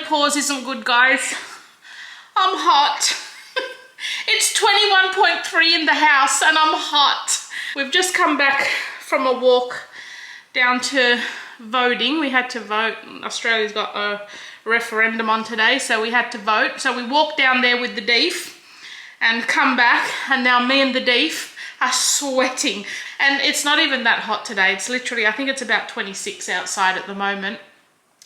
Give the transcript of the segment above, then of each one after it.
pause isn't good, guys. I'm hot. It's 21.3 in the house and I'm hot. We've just come back from a walk down to voting. We had to vote. Australia's got a referendum on today, so we had to vote. So we walked down there with the Deef and come back, and now me and the Deef are sweating. And it's not even that hot today. It's literally, I think it's about 26 outside at the moment.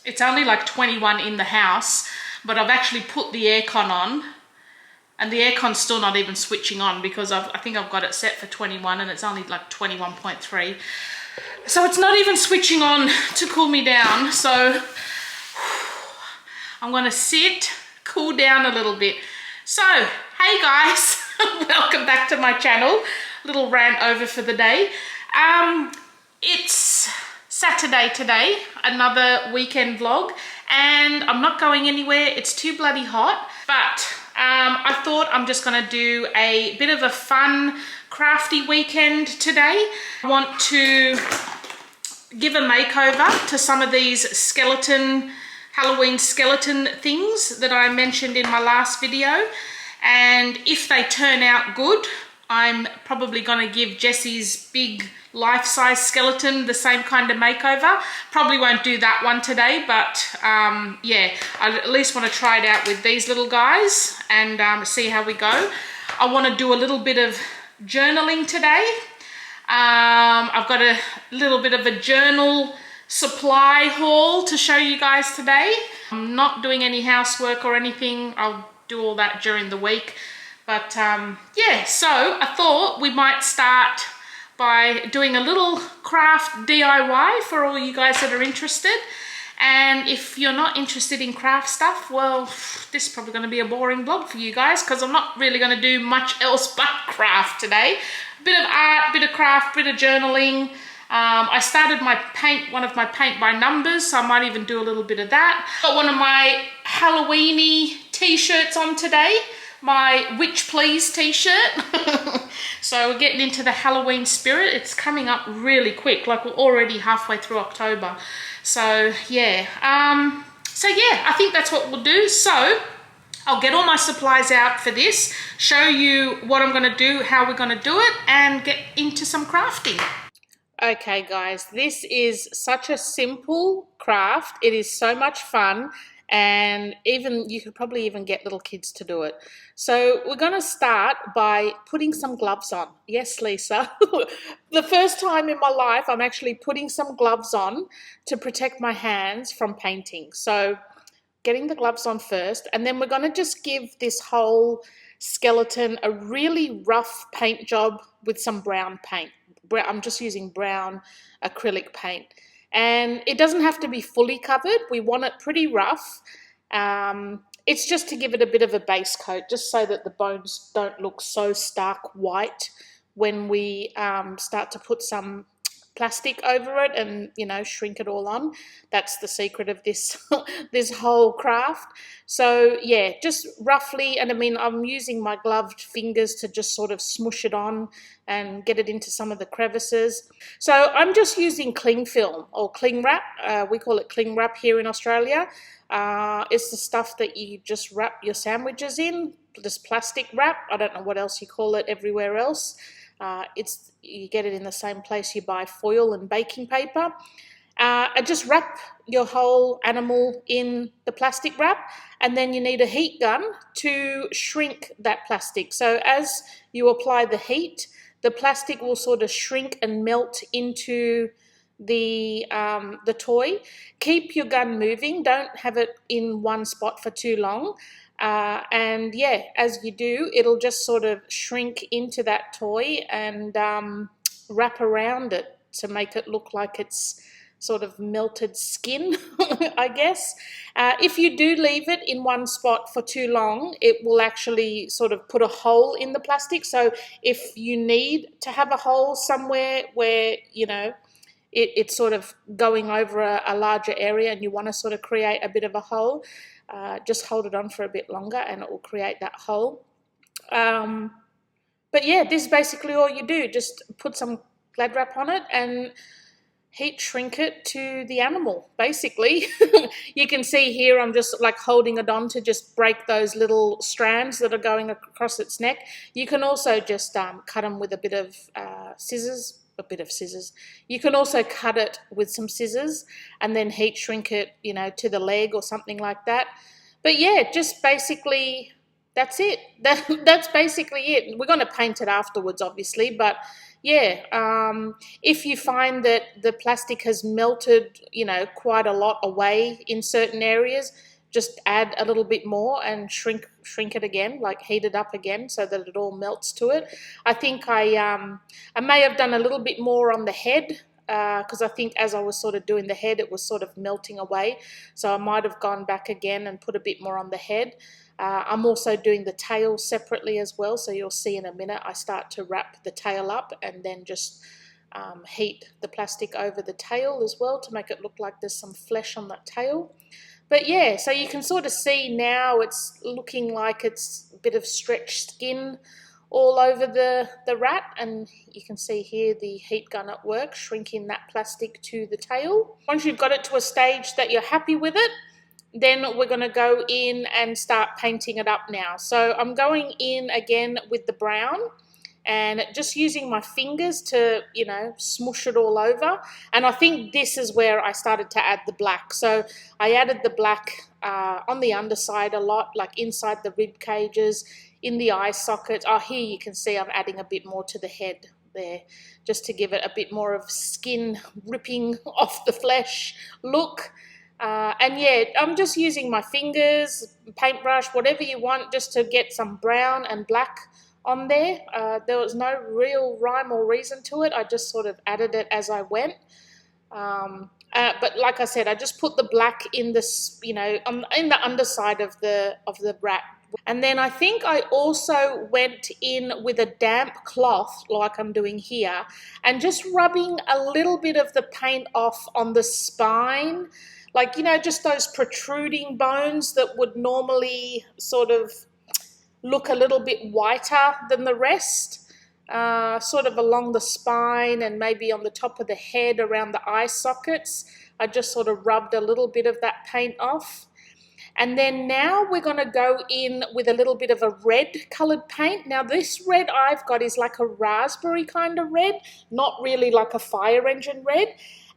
It's only like 21 in the house, but I've actually put the aircon on. And the aircon's still not even switching on because I think I've got it set for 21 and it's only like 21.3. So it's not even switching on to cool me down. So I'm gonna sit, cool down a little bit. So, hey guys, welcome back to my channel. Little rant over for the day. It's Saturday today, another weekend vlog, and I'm not going anywhere. It's too bloody hot, but I thought I'm just gonna do a bit of a fun, crafty weekend today. I want to give a makeover to some of these Halloween skeleton things that I mentioned in my last video. And if they turn out good, I'm probably gonna give Jessie's big life-size skeleton the same kind of makeover. Probably won't do that one today, but yeah, I at least want to try it out with these little guys and see how we go. I want to do a little bit of journaling today. I've got a little bit of a journal supply haul to show you guys today. I'm not doing any housework or anything. I'll do all that during the week. But yeah, so I thought we might start by doing a little craft DIY for all you guys that are interested. And if you're not interested in craft stuff, well, this is probably going to be a boring vlog for you guys because I'm not really going to do much else but craft today. A bit of art, bit of craft, bit of journaling. I started one of my paint by numbers, so I might even do a little bit of that. Got one of my Halloweeny t-shirts on today. My Witch Please t-shirt. So we're getting into the Halloween spirit. It's coming up really quick, like we're already halfway through October. So yeah, I think that's what we'll do. So I'll get all my supplies out for this, show you what I'm gonna do, how we're gonna do it, and get into some crafting. Okay guys, this is such a simple craft. It is so much fun. And you could probably even get little kids to do it. So we're going to start by putting some gloves on. Yes, Lisa. The first time in my life I'm actually putting some gloves on to protect my hands from painting. So getting the gloves on first, and then we're going to just give this whole skeleton a really rough paint job with some brown paint. I'm just using brown acrylic paint. And it doesn't have to be fully covered. We want it pretty rough. It's just to give it a bit of a base coat, just so that the bones don't look so stark white when we start to put some plastic over it and, you know, shrink it all on. That's the secret of this this whole craft. So yeah, just roughly, and I mean, I'm using my gloved fingers to just sort of smush it on and get it into some of the crevices. So I'm just using cling film or cling wrap. We call it cling wrap here in Australia. It's the stuff that you just wrap your sandwiches in, this plastic wrap. I don't know what else you call it everywhere else. You get it in the same place you buy foil and baking paper. And just wrap your whole animal in the plastic wrap, and then you need a heat gun to shrink that plastic. So as you apply the heat, the plastic will sort of shrink and melt into the toy. Keep your gun moving. Don't have it in one spot for too long. And yeah, as you do, it'll just sort of shrink into that toy and wrap around it to make it look like it's sort of melted skin, I guess. If you do leave it in one spot for too long, it will actually sort of put a hole in the plastic. So if you need to have a hole somewhere where, you know, it's sort of going over a larger area and you want to sort of create a bit of a hole, just hold it on for a bit longer and it will create that hole. But yeah, this is basically all you do. Just put some glad wrap on it and heat shrink it to the animal, basically. You can see here I'm just like holding it on to just break those little strands that are going across its neck. You can also just cut them with a bit of scissors. You can also cut it with some scissors and then heat shrink it, you know, to the leg or something like that. But yeah, just basically that's it. That's basically it. We're going to paint it afterwards, obviously, but yeah, if you find that the plastic has melted, you know, quite a lot away in certain areas, just add a little bit more and shrink it again, like heat it up again so that it all melts to it. I think I may have done a little bit more on the head because I think as I was sort of doing the head, it was sort of melting away. So I might have gone back again and put a bit more on the head. I'm also doing the tail separately as well, so you'll see in a minute I start to wrap the tail up and then just heat the plastic over the tail as well to make it look like there's some flesh on that tail. But yeah, so you can sort of see now it's looking like it's a bit of stretched skin all over the rat, and you can see here the heat gun at work shrinking that plastic to the tail. Once you've got it to a stage that you're happy with it, then we're going to go in and start painting it up now. So I'm going in again with the brown and just using my fingers to, you know, smoosh it all over. And I think this is where I started to add the black. So I added the black on the underside a lot, like inside the rib cages, in the eye sockets. Oh, here you can see I'm adding a bit more to the head there, just to give it a bit more of skin ripping off the flesh look. And yeah, I'm just using my fingers, paintbrush, whatever you want, just to get some brown and black on there. There was no real rhyme or reason to it. I just sort of added it as I went. But like I said, I just put the black in this, you know, in the underside of the rat. And then I think I also went in with a damp cloth, like I'm doing here, and just rubbing a little bit of the paint off on the spine. Like, you know, just those protruding bones that would normally sort of look a little bit whiter than the rest, sort of along the spine and maybe on the top of the head around the eye sockets. I just sort of rubbed a little bit of that paint off. And then now we're going to go in with a little bit of a red coloured paint. Now this red I've got is like a raspberry kind of red, not really like a fire engine red.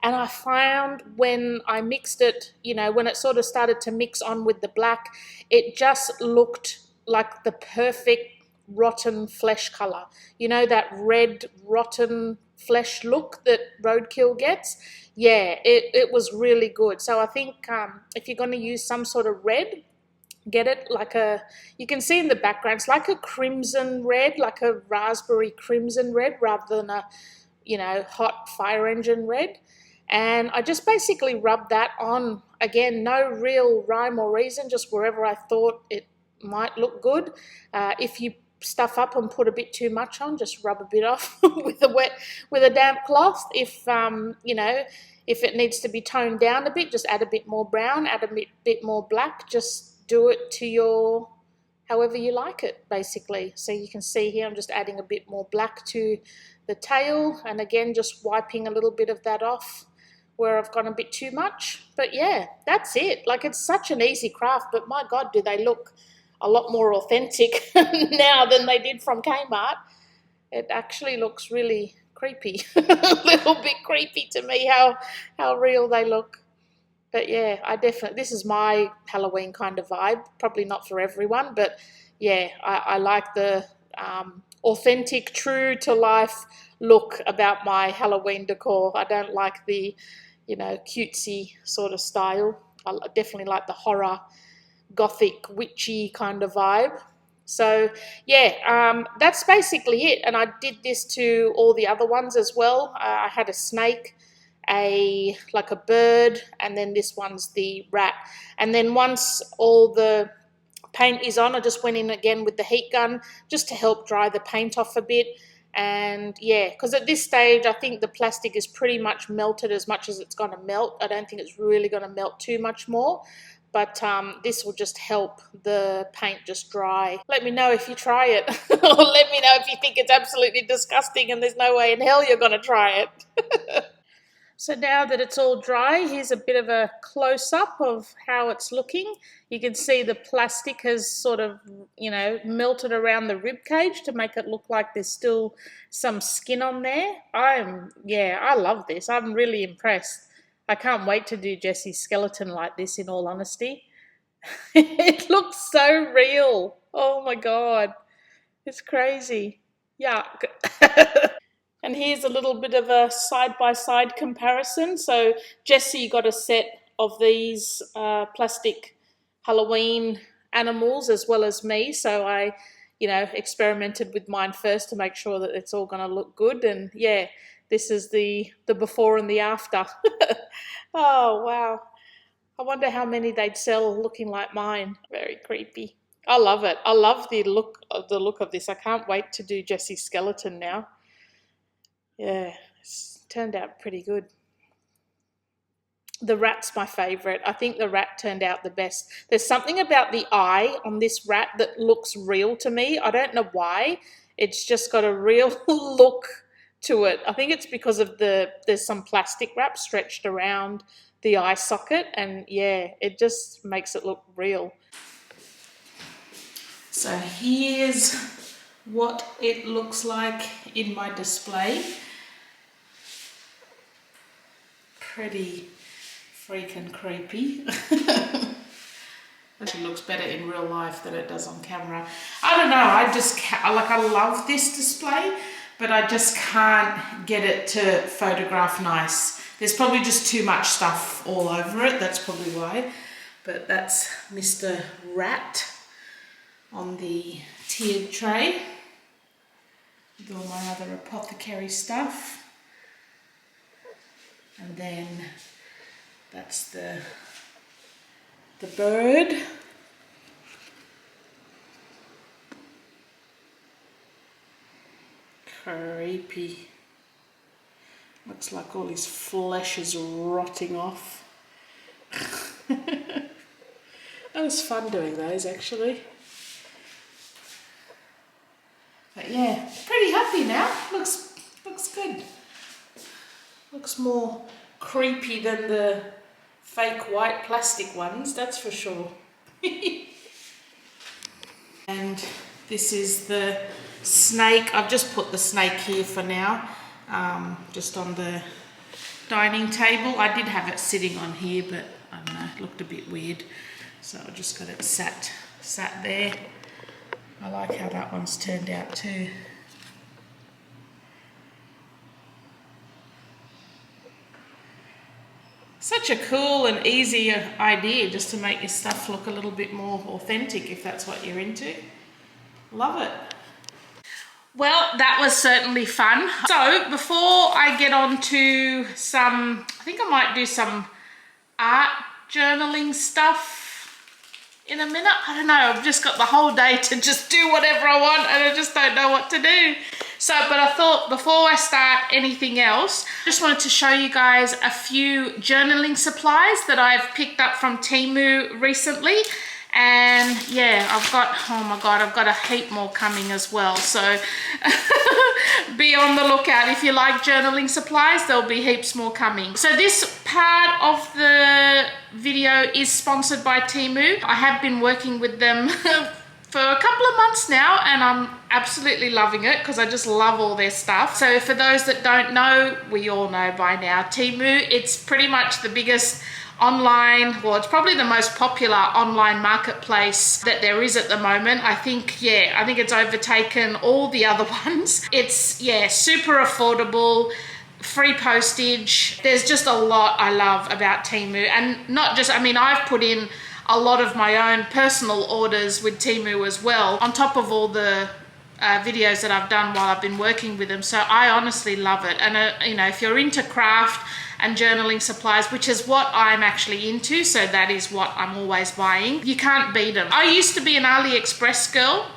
And I found when I mixed it, you know, when it sort of started to mix on with the black, it just looked like the perfect rotten flesh colour. You know, that red rotten flesh look that roadkill gets? Yeah, it was really good. So I think if you're going to use some sort of red, get it like a, you can see in the background, it's like a crimson red, like a raspberry crimson red rather than a, you know, hot fire engine red. And I just basically rubbed that on. Again, no real rhyme or reason, just wherever I thought it might look good. If you stuff up and put a bit too much on, just rub a bit off with a damp cloth. If you know, if it needs to be toned down a bit, just add a bit more brown, add a bit more black. Just do it to your, however you like it, basically. So you can see here I'm just adding a bit more black to the tail, and again just wiping a little bit of that off where I've gone a bit too much. But yeah, that's it. Like, it's such an easy craft, but my God, do they look a lot more authentic now than they did from Kmart. It actually looks really creepy, a little bit creepy to me how real they look. But yeah, this is my Halloween kind of vibe. Probably not for everyone, but yeah, I like the authentic, true to life look about my Halloween decor. I don't like the, you know, cutesy sort of style. I definitely like the horror, gothic, witchy kind of vibe. So yeah, that's basically it. And I did this to all the other ones as well. I had a snake, like a bird, and then this one's the rat. And then once all the paint is on, I just went in again with the heat gun just to help dry the paint off a bit. And yeah, because at this stage I think the plastic is pretty much melted as much as it's going to melt. I don't think it's really going to melt too much more, but this will just help the paint just dry. Let me know if you try it, or let me know if you think it's absolutely disgusting and there's no way in hell you're going to try it. So now that it's all dry, here's a bit of a close-up of how it's looking. You can see the plastic has sort of, you know, melted around the rib cage to make it look like there's still some skin on there. I love this. I'm really impressed. I can't wait to do Jesse's skeleton like this, in all honesty. It looks so real. Oh my God. It's crazy. Yuck. And here's a little bit of a side-by-side comparison. So Jesse got a set of these plastic Halloween animals as well as me. So I, you know, experimented with mine first to make sure that it's all going to look good. And yeah, this is the before and the after. Oh, wow. I wonder how many they'd sell looking like mine. Very creepy. I love it. I love the look of this. I can't wait to do Jesse's skeleton now. Yeah, it's turned out pretty good. The rat's my favourite. I think the rat turned out the best. There's something about the eye on this rat that looks real to me. I don't know why. It's just got a real look to it. I think it's because of there's some plastic wrap stretched around the eye socket, and yeah, it just makes it look real. So here's what it looks like in my display. Pretty freaking creepy. Actually looks better in real life than it does on camera. I don't know, I love this display, but I just can't get it to photograph nice. There's probably just too much stuff all over it, that's probably why. But that's Mr. Rat on the tiered tray with all my other apothecary stuff. And then that's the bird. Creepy. Looks like all his flesh is rotting off. That was fun doing those, actually. But yeah, pretty happy now. Looks good. Looks more creepy than the fake white plastic ones, that's for sure. And this is the snake. I've just put the snake here for now, just on the dining table. I did have it sitting on here, but I don't know, it looked a bit weird. So I just got it sat there. I like how that one's turned out too. Such a cool and easy idea, just to make your stuff look a little bit more authentic if that's what you're into. Love it. Well, that was certainly fun. So before I get on to I think I might do some art journaling stuff in a minute. I don't know, I've just got the whole day to just do whatever I want and I just don't know what to do. So, but I thought before I start anything else, I just wanted to show you guys a few journaling supplies that I've picked up from Temu recently. And yeah, I've got, oh my God, I've got a heap more coming as well. So be on the lookout. If you like journaling supplies, there'll be heaps more coming. So this part of the video is sponsored by Temu. I have been working with them for a couple of months now, and I'm absolutely loving it because I just love all their stuff. So for those that don't know, we all know by now, Temu, it's pretty much the biggest online, well, it's probably the most popular online marketplace that there is at the moment. I think it's overtaken all the other ones. It's, yeah, super affordable, free postage. There's just a lot I love about Temu, and not just, I mean, I've put in a lot of my own personal orders with Temu as well, on top of all the videos that I've done while I've been working with them. So I honestly love it. And you know, if you're into craft and journaling supplies, which is what I'm actually into, so that is what I'm always buying, you can't beat them. I used to be an AliExpress girl,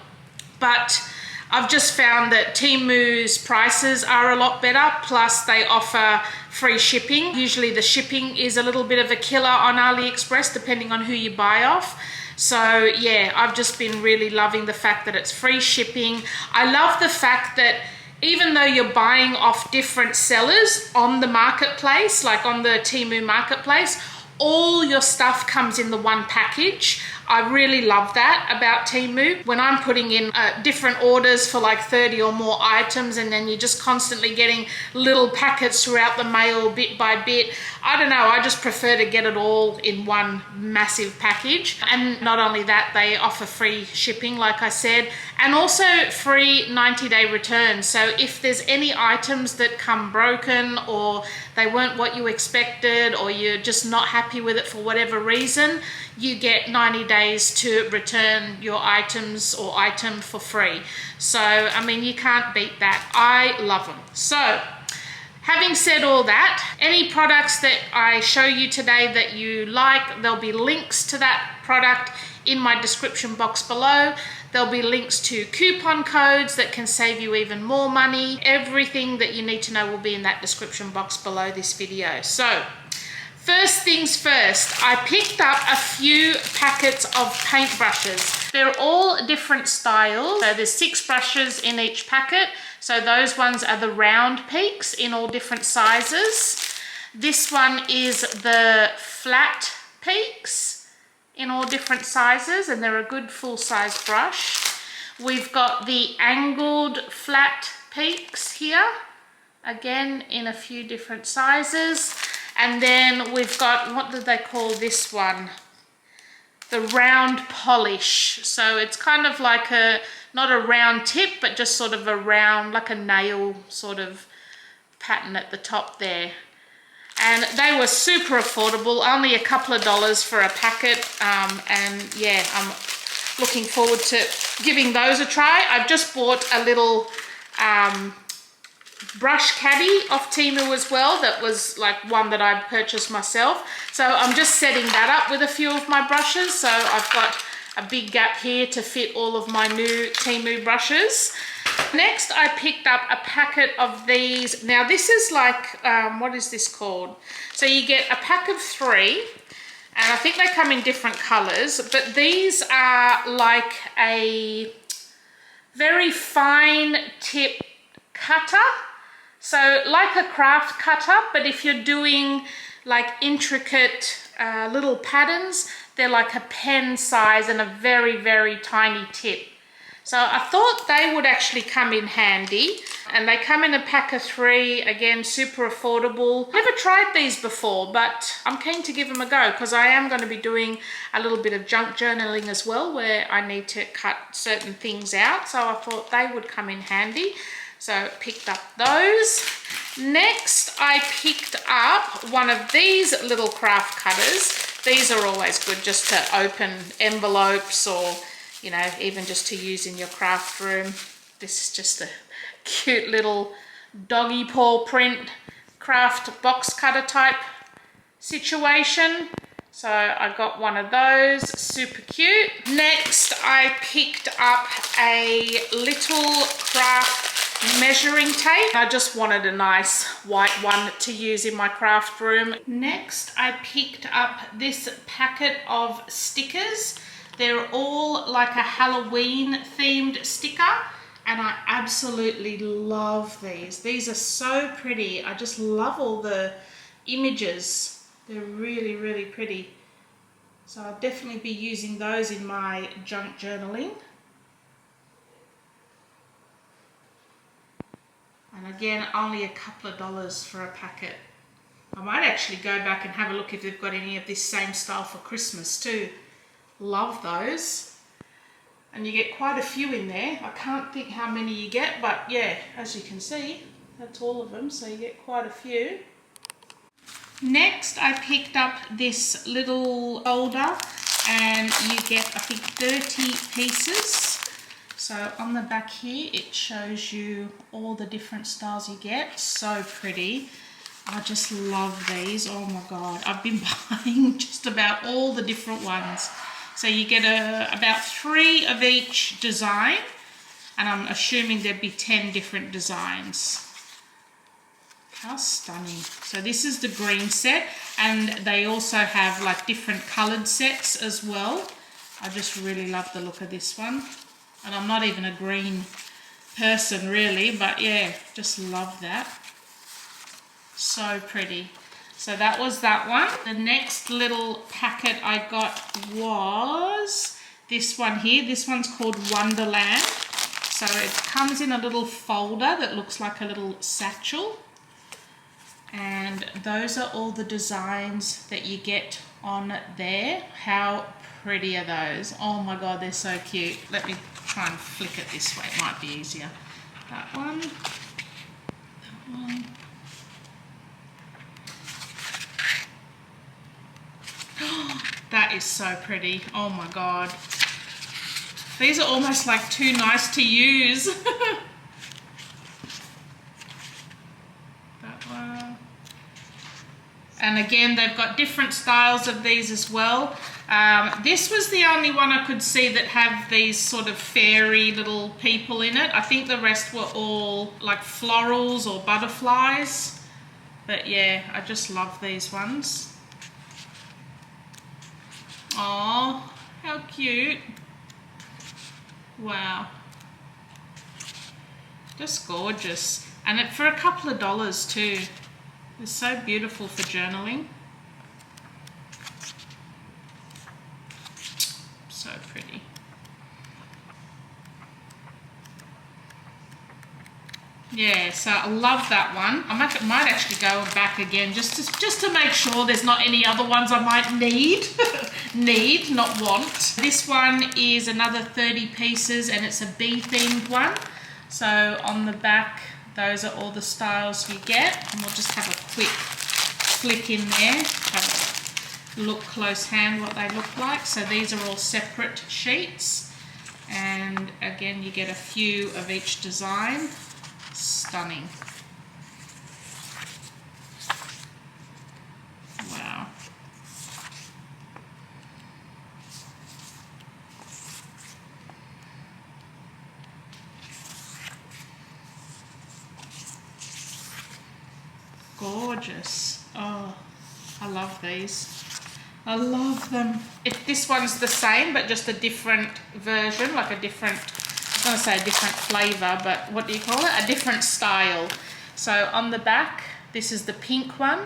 but I've just found that Temu's prices are a lot better, plus they offer free shipping. Usually the shipping is a little bit of a killer on AliExpress, depending on who you buy off. So yeah, I've just been really loving the fact that it's free shipping. I love the fact that even though you're buying off different sellers on the marketplace, like on the Temu marketplace, all your stuff comes in the one package. I really love that about Temu. When I'm putting in different orders for like 30 or more items, and then you're just constantly getting little packets throughout the mail bit by bit, I don't know, I just prefer to get it all in one massive package. And not only that, they offer free shipping, like I said, and also free 90-day returns. So if there's any items that come broken, or they weren't what you expected, or you're just not happy with it for whatever reason, you get 90 days to return your items or item for free. So, I mean, you can't beat that. I love them. So, having said all that, any products that I show you today that you like, there'll be links to that product in my description box below. There'll be links to coupon codes that can save you even more money. Everything that you need to know will be in that description box below this video. So, first things first, I picked up a few packets of paintbrushes. They're all different styles. So there's 6 brushes in each packet. So those ones are the round peaks in all different sizes. This one is the flat peaks in all different sizes, and they're a good full-size brush. We've got the angled flat peaks here, again in a few different sizes. And then we've got, what do they call this one? The round polish. So it's kind of like not a round tip, but just sort of a round, like a nail sort of pattern at the top there. And they were super affordable, only a couple of dollars for a packet. And yeah, I'm looking forward to giving those a try. I've just bought a little brush caddy off Temu as well. That was like one that I purchased myself. So I'm just setting that up with a few of my brushes. So I've got a big gap here to fit all of my new Temu brushes. Next, I picked up a packet of these. Now this is like, what is this called? So you get a pack of 3, and I think they come in different colors, but these are like a very fine tip cutter. So like a craft cutter, but if you're doing like intricate little patterns, they're like a pen size and a very, very tiny tip. So I thought they would actually come in handy, and they come in a pack of 3, again, super affordable. Never tried these before, but I'm keen to give them a go, because I am going to be doing a little bit of junk journaling as well, where I need to cut certain things out. So I thought they would come in handy. So picked up those. Next, I picked up one of these little craft cutters. These are always good just to open envelopes, or, you know, even just to use in your craft room. This is just a cute little doggy paw print craft box cutter type situation. So I got one of those, super cute. Next, I picked up a little craft measuring tape. I just wanted a nice white one to use in my craft room. Next, I picked up this packet of stickers. They're all like a Halloween themed sticker, and I absolutely love these. These are so pretty. I just love all the images. They're really, really pretty. So I'll definitely be using those in my junk journaling. And again, only a couple of dollars for a packet. I might actually go back and have a look if they've got any of this same style for Christmas too. Love those. And you get quite a few in there. I can't think how many you get, but yeah, as you can see, that's all of them, so you get quite a few. Next, I picked up this little folder, and you get, I think, 30 pieces. So on the back here, it shows you all the different styles you get. So pretty. I just love these. Oh my God. I've been buying just about all the different ones. So you get about 3 of each design, and I'm assuming there'd be 10 different designs. How stunning. So this is the green set, and they also have like different colored sets as well. I just really love the look of this one. And I'm not even a green person really, but yeah, just love that. So pretty. So that was that one. The next little packet I got was this one here. This one's called Wonderland. So it comes in a little folder that looks like a little satchel. And those are all the designs that you get on there. How pretty are those? Oh my God, they're so cute. Let me try and flick it this way. It might be easier. That one. That one. That is so pretty. Oh my God. These are almost like too nice to use. That one. And again, they've got different styles of these as well. This was the only one I could see that have these sort of fairy little people in it. I think the rest were all like florals or butterflies. But yeah, I just love these ones. Oh, how cute. Wow. Just gorgeous. And it for a couple of dollars too. It's so beautiful for journaling. So pretty. Yeah, so I love that one. I might actually go back again just to make sure there's not any other ones I might need. Need, not want. This one is another 30 pieces and it's a bee themed one. So on the back, those are all the styles you get. And we'll just have a quick flick in there. Have a look close hand what they look like. So these are all separate sheets. And again, you get a few of each design. Stunning. Wow. Gorgeous. Oh, I love these. I love them. This one's the same, but just a different version, like a different, I was going to say a different flavour, but what do you call it? A different style. So on the back, this is the pink one.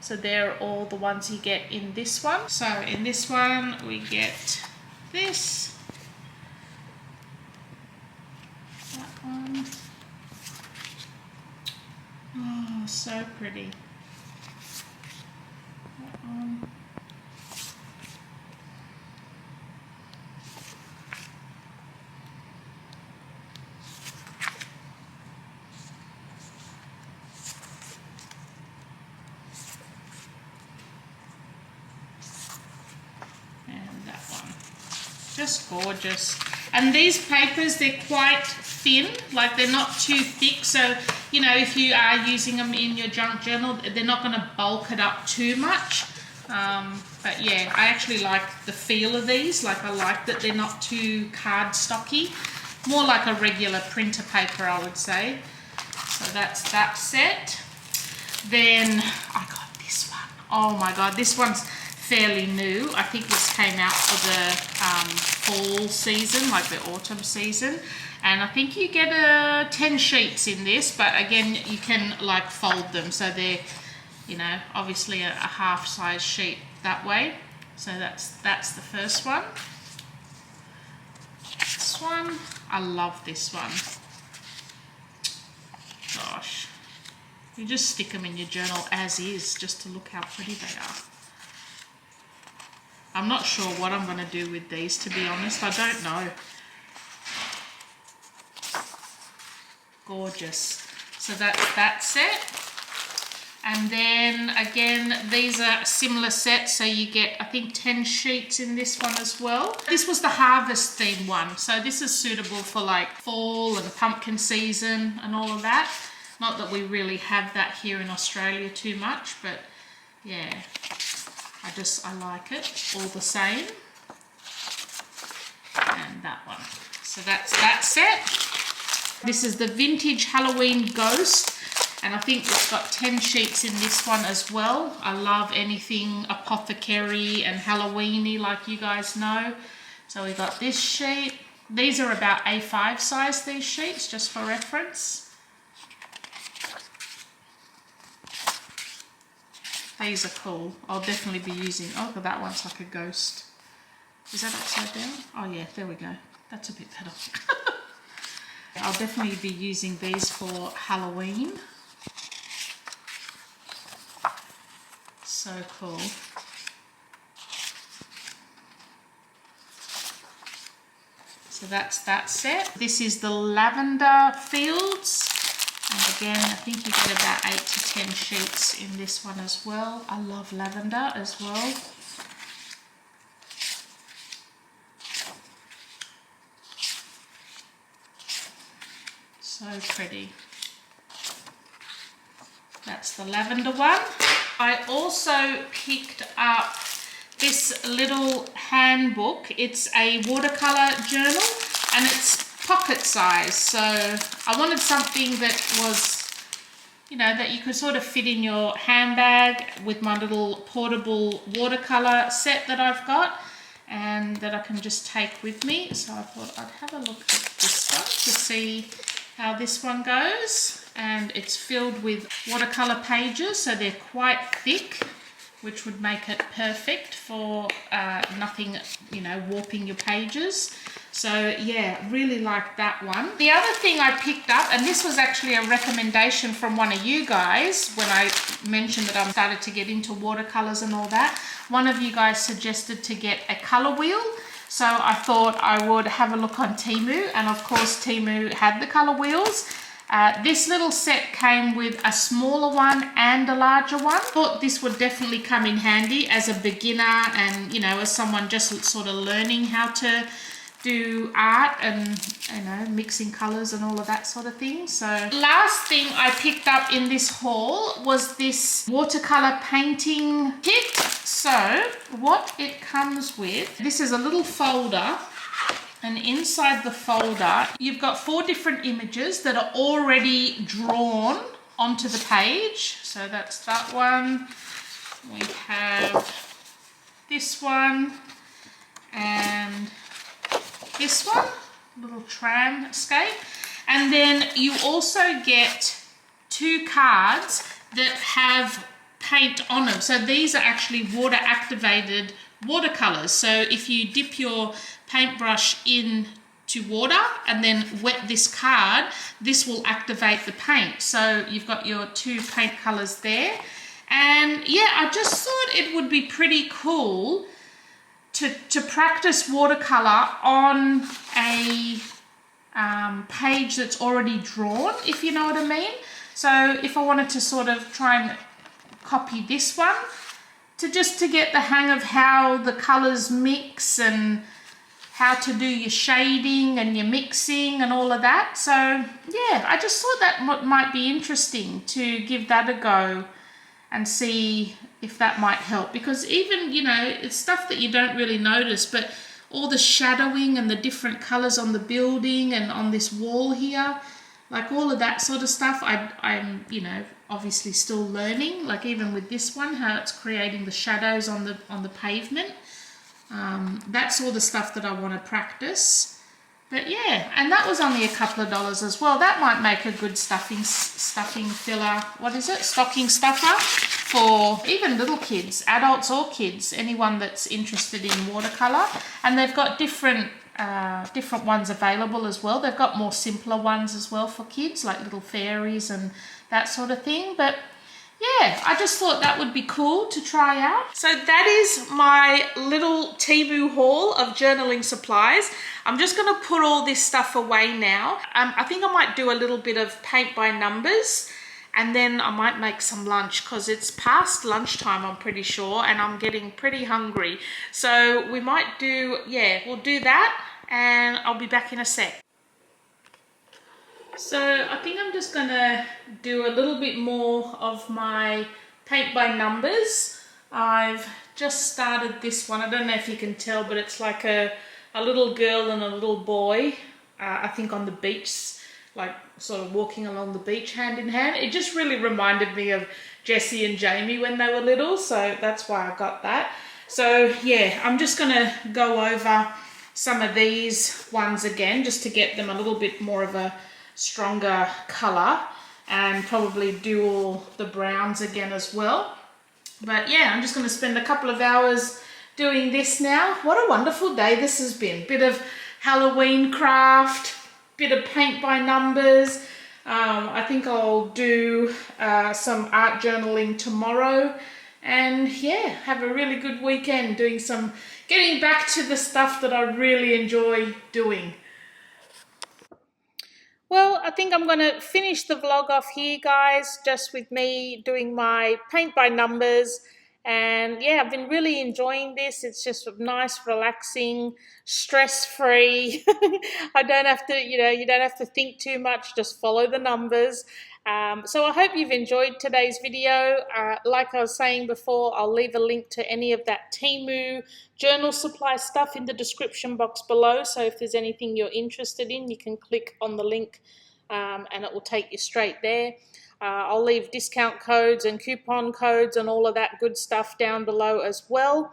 So they're all the ones you get in this one. So in this one, we get this. That one. Oh, so pretty. That one. Just gorgeous. And these papers, they're quite thin, like they're not too thick, so you know, if you are using them in your junk journal, they're not going to bulk it up too much. But yeah, I actually like the feel of these. Like I like that they're not too cardstocky, more like a regular printer paper, I would say. So that's that set. Then I got this one. Oh my God, this one's fairly new. I think this came out for the fall season, like the autumn season. And I think you get 10 sheets in this, but again, you can like fold them. So they're, you know, obviously a half size sheet that way. So that's the first one. This one, I love this one. Gosh, you just stick them in your journal as is, just to look how pretty they are. I'm not sure what I'm going to do with these, to be honest. I don't know. Gorgeous. So that's that set. And then again, these are similar sets. So you get, I think, 10 sheets in this one as well. This was the harvest theme one. So this is suitable for like fall and pumpkin season and all of that. Not that we really have that here in Australia too much, but yeah. I like it all the same. And that one. So that's that set. This is the Vintage Halloween Ghost. And I think it's got 10 sheets in this one as well. I love anything apothecary and Halloweeny, like you guys know. So we got this sheet, These are about A5 size, these sheets, just for reference. These are cool. I'll definitely be using, oh look at that one's like a ghost. Is that upside down? Oh yeah, there we go. That's a bit better. I'll definitely be using these for Halloween. So cool. So that's that set. This is the lavender fields. And again, I think you get about 8 to 10 sheets in this one as well. I love lavender as well. So pretty. That's the lavender one. I also picked up this little handbook. It's a watercolor journal and it's pocket size. So I wanted something that was, you know, that you could sort of fit in your handbag with my little portable watercolor set that I've got and that I can just take with me. So I thought I'd have a look at this one to see how this one goes. And it's filled with watercolor pages, so they're quite thick, which would make it perfect for nothing, you know, warping your pages. So yeah, really like that one. The other thing I picked up, and this was actually a recommendation from one of you guys when I mentioned that I started to get into watercolors and all that. One of you guys suggested to get a color wheel. So I thought I would have a look on Temu, and of course Temu had the color wheels. This little set came with a smaller one and a larger one. Thought this would definitely come in handy as a beginner and, you know, as someone just sort of learning how to do art and, you know, mixing colors and all of that sort of thing. So last thing I picked up in this haul was this watercolor painting kit. So what it comes with, this is a little folder. And inside the folder, you've got 4 different images that are already drawn onto the page. So that's that one. We have this one and this one, little tramscape. And then you also get 2 cards that have paint on them. So these are actually water activated watercolors. So if you dip your paintbrush into water and then wet this card, this will activate the paint. So you've got your 2 paint colors there. And yeah, I just thought it would be pretty cool to practice watercolor on a page that's already drawn, if you know what I mean. So if I wanted to sort of try and copy this one, to get the hang of how the colors mix and how to do your shading and your mixing and all of that. So yeah, I just thought that might be interesting to give that a go and see if that might help, because even, you know, it's stuff that you don't really notice, but all the shadowing and the different colors on the building and on this wall here, like all of that sort of stuff, I'm, you know, obviously still learning, like even with this one, how it's creating the shadows on the pavement. That's all the stuff that I want to practice. But yeah, and that was only a couple of dollars as well. That might make a good stuffing filler. What is it? Stocking stuffer for even little kids, adults or kids, anyone that's interested in watercolor. And they've got different ones available as well. They've got more simpler ones as well for kids, like little fairies and that sort of thing. But yeah, I just thought that would be cool to try out. So that is my little Temu haul of journaling supplies. I'm just going to put all this stuff away now. I think I might do a little bit of paint by numbers, and then I might make some lunch because it's past lunchtime, I'm pretty sure, and I'm getting pretty hungry. So we might do, yeah, we'll do that, and I'll be back in a sec. So I think I'm just gonna do a little bit more of my paint by numbers. I've just started this one. I don't know if you can tell, but it's like a little girl and a little boy, I think on the beach, like sort of walking along the beach hand in hand. It just really reminded me of Jessie and Jamie when they were little, so that's why I got that. So yeah, I'm just gonna go over some of these ones again, just to get them a little bit more of a stronger color, and probably do all the browns again as well. But yeah, I'm just going to spend a couple of hours doing this now. What a wonderful day this has been. Bit of Halloween craft, bit of paint by numbers. I think I'll do some art journaling tomorrow, and yeah, have a really good weekend doing getting back to the stuff that I really enjoy doing. Well, I think I'm going to finish the vlog off here, guys, just with me doing my paint by numbers. And yeah, I've been really enjoying this. It's just nice, relaxing, stress-free. I don't have to, you don't have to think too much, just follow the numbers. So I hope you've enjoyed today's video. Like I was saying before, I'll leave a link to any of that Temu journal supply stuff in the description box below. So if there's anything you're interested in, you can click on the link and it will take you straight there. I'll leave discount codes and coupon codes and all of that good stuff down below as well.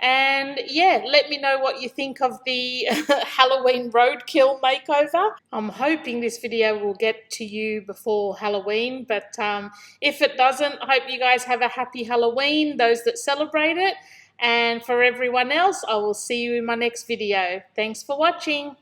And yeah, let me know what you think of the Halloween roadkill makeover. I'm hoping this video will get to you before Halloween, but if it doesn't, I hope you guys have a happy Halloween, those that celebrate it. And for everyone else, I will see you in my next video. Thanks for watching.